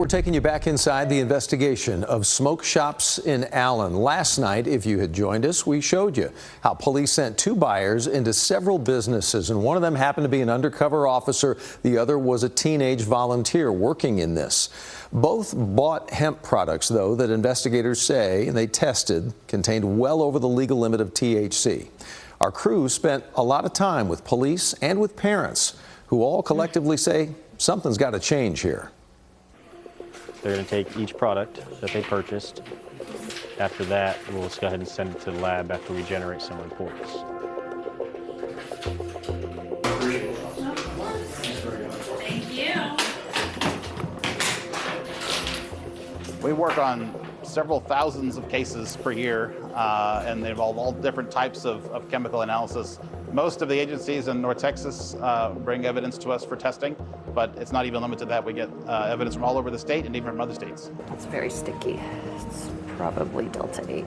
We're taking you back inside the investigation of smoke shops in Allen. Last night, if you had joined us, we showed you how police sent two buyers into several businesses, and one of them happened to be an undercover officer. The other was a teenage volunteer working in this. Both bought hemp products, though, that investigators say they tested contained well over the legal limit of THC. Our crew spent a lot of time with police and with parents who all collectively say something's got to change here. They're going to take each product that they purchased. After that, we'll just go ahead and send it to the lab after we generate some reports. Thank you. We work on several thousands of cases per year, and they involve all different types of chemical analysis. Most of the agencies in North Texas bring evidence to us for testing, but it's not even limited to that. We get evidence from all over the state and even from other states. It's very sticky. It's probably Delta 8.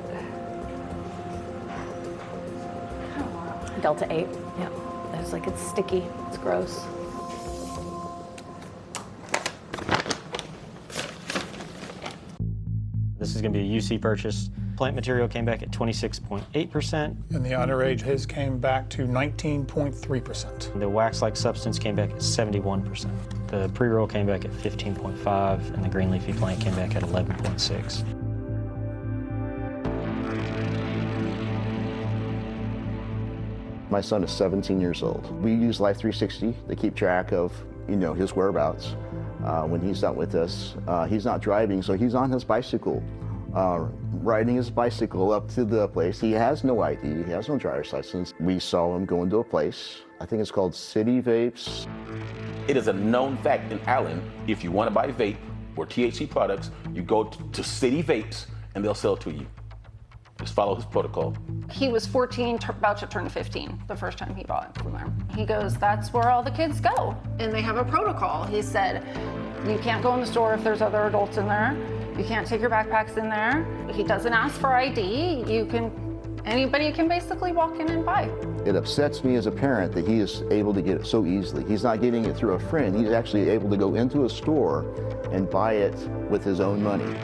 Delta 8, yeah. It's like it's sticky, it's gross. This is going to be a UC purchase. Plant material came back at 26.8%. And the underage, his came back to 19.3%. The wax-like substance came back at 71%. The pre-roll came back at 15.5, and the green leafy plant came back at 11.6. My son is 17 years old. We use Life 360 to keep track of, his whereabouts. When he's not with us, he's not driving, so he's on his bicycle, riding his bicycle up to the place. He has no ID, he has no driver's license. We saw him go into a place, I think it's called City Vapes. It is a known fact in Allen, if you want to buy vape or THC products, you go to City Vapes and they'll sell to you. Just follow his protocol. He was 14, about to turn 15, the first time he bought it from there. He goes, that's where all the kids go. And they have a protocol. He said, you can't go in the store if there's other adults in there. You can't take your backpacks in there. He doesn't ask for ID. Anybody can basically walk in and buy. It upsets me as a parent that he is able to get it so easily. He's not getting it through a friend. He's actually able to go into a store and buy it with his own money.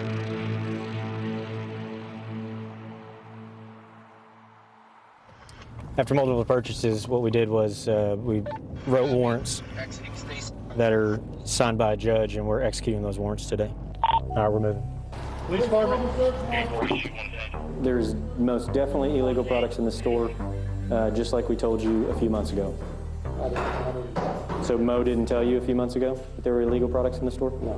After multiple purchases, what we did was we wrote warrants that are signed by a judge, and we're executing those warrants today. All right, we're moving. Police department. There's most definitely illegal products in the store, just like we told you a few months ago. So Mo didn't tell you a few months ago that there were illegal products in the store? No.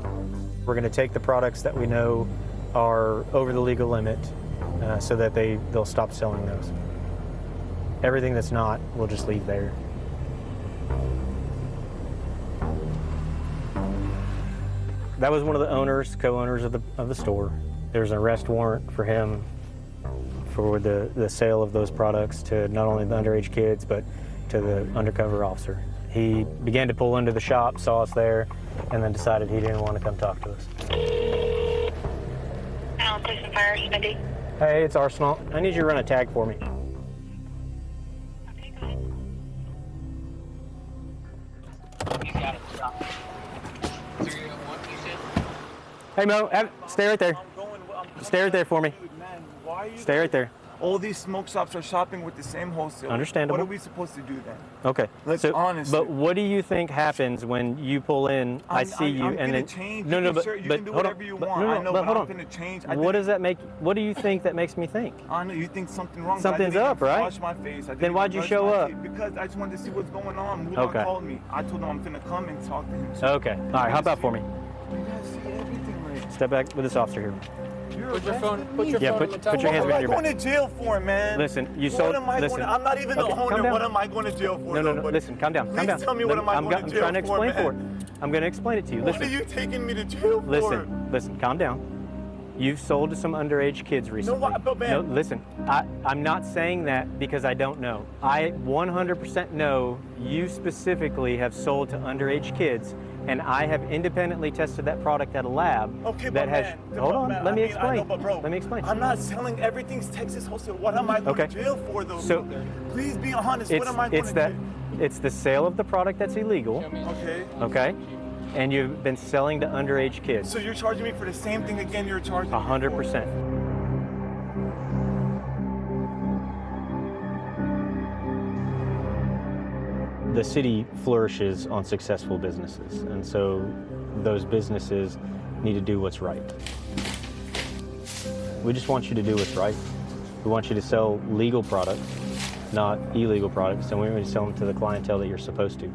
We're going to take the products that we know are over the legal limit so that they'll stop selling those. Everything that's not, we'll just leave there. That was one of the owners, co-owners of the store. There's an arrest warrant for him for the sale of those products to not only the underage kids, but to the undercover officer. He began to pull into the shop, saw us there, and then decided he didn't want to come talk to us. Allen Police and Fire, Smitty. Hey, it's Arsenal. I need you to run a tag for me. Hey Mo, stay right there. Stay right there for me. Stay right there. All these smoke shops are shopping with the same wholesaler. Understandable. What are we supposed to do then? Okay. Let's honestly. But what do you think happens when you pull in? I see you, and then change. No, you can do whatever you want. I know, but I'm gonna change. What does that make? What do you think that makes me think? I know you think something wrong. Something's up, right? Wash my face. Then why'd you show up? Because I just wanted to see what's going on. Mulan Okay. called me. I told him I'm gonna come and talk to him. Okay. All right. Hop out for me. You guys see everything, right? Step back with this officer here. Put your phone Put your hands behind your back. What am I going to jail for, man? Listen, I'm not even the owner. What am I going to jail for? No. Listen, calm down. Please tell me what am I going to jail for, I'm trying to explain for it. I'm going to explain it to you. What are you taking me to jail for? Listen, calm down. You've sold to some underage kids recently. No, listen, I'm not saying that because I don't know. I 100% know you specifically have sold to underage kids, and I have independently tested that product at a lab that has. Hold on, let me explain. Let me explain. I'm not selling everything's Texas wholesale. What am I going to jail for, though? So, please be honest. What am I going to do? It's the sale of the product that's illegal. Okay. Okay. And you've been selling to underage kids. So you're charging me for the same thing again you're charging me? 100%. The city flourishes on successful businesses, and so those businesses need to do what's right. We just want you to do what's right. We want you to sell legal products, not illegal products, and we want you to sell them to the clientele that you're supposed to.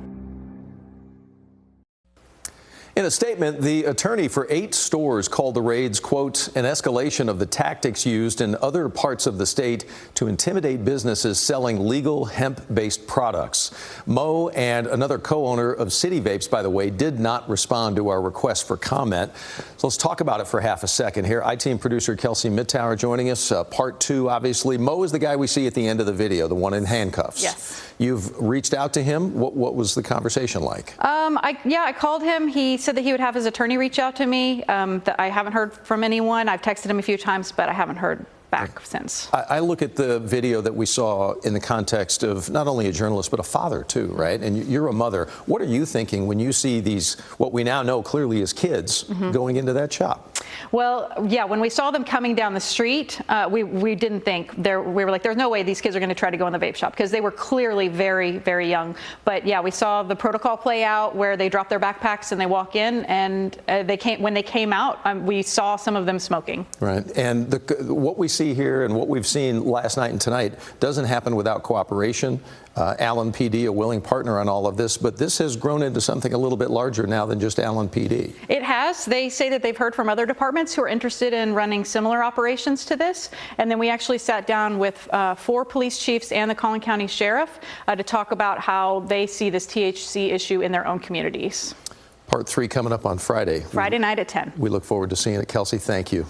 In a statement, the attorney for 8 stores called the raids, quote, an escalation of the tactics used in other parts of the state to intimidate businesses selling legal hemp-based products. Mo and another co-owner of City Vapes, by the way, did not respond to our request for comment. So let's talk about it for half a second here. I-Team producer Kelsey Mittauer joining us. Part 2, obviously. Mo is the guy we see at the end of the video, the one in handcuffs. Yes. You've reached out to him. What was the conversation like? I called him. He said that he would have his attorney reach out to me. That I haven't heard from anyone. I've texted him a few times, but I haven't heard back since. I look at the video that we saw in the context of not only a journalist, but a father too, right? And you're a mother. What are you thinking when you see these, what we now know clearly as kids, going into that shop? Well, yeah, when we saw them coming down the street, we didn't think, we were like, there's no way these kids are going to try to go in the vape shop, because they were clearly very, very young. But yeah, we saw the protocol play out where they drop their backpacks and they walk in, and when they came out, we saw some of them smoking. Right, and what we see here and what we've seen last night and tonight doesn't happen without cooperation. Allen PD, a willing partner on all of this, but this has grown into something a little bit larger now than just Allen PD. It has. They say that they've heard from other departments who are interested in running similar operations to this. And then we actually sat down with 4 police chiefs and the Collin County Sheriff to talk about how they see this THC issue in their own communities. Part 3 coming up on Friday. Friday night at 10. We look forward to seeing it. Kelsey, thank you.